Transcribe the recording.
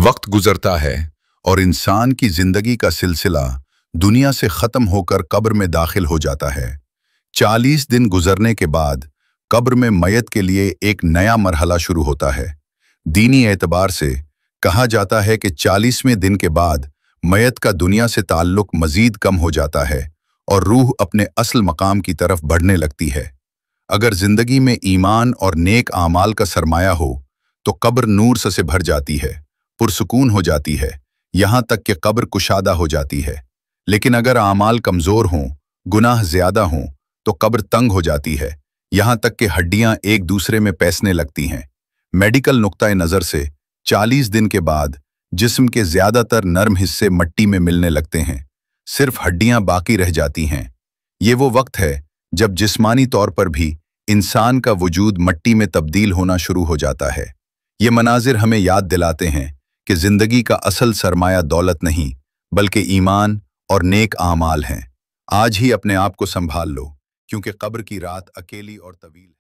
वक्त गुजरता है और इंसान की जिंदगी का सिलसिला दुनिया से खत्म होकर कब्र में दाखिल हो जाता है। 40 दिन गुजरने के बाद कब्र में मैयत के लिए एक नया मरहला शुरू होता है। दीनी एतबार से कहा जाता है कि 40वें दिन के बाद मैयत का दुनिया से ताल्लुक मजीद कम हो जाता है और रूह अपने असल मकाम की तरफ बढ़ने लगती है। अगर जिंदगी में ईमान और नेक आमाल का सरमाया हो तो कब्र नूर से भर जाती है, पुरसुकून हो जाती है, यहाँ तक कि कब्र कुशादा हो जाती है। लेकिन अगर आमाल कमज़ोर हों, गुनाह ज़्यादा हों तो कब्र तंग हो जाती है, यहाँ तक कि हड्डियाँ एक दूसरे में पैसने लगती हैं। मेडिकल नुक्ता नज़र से 40 दिन के बाद जिस्म के ज़्यादातर नर्म हिस्से मिट्टी में मिलने लगते हैं, सिर्फ हड्डियाँ बाकी रह जाती हैं। ये वो वक्त है जब जिस्मानी तौर पर भी इंसान का वजूद मिट्टी में तब्दील होना शुरू हो जाता है। ये मनाजिर हमें याद दिलाते हैं कि ज़िंदगी का असल सरमाया दौलत नहीं बल्कि ईमान और नेक आमाल हैं। आज ही अपने आप को संभाल लो, क्योंकि कब्र की रात अकेली और तवील है।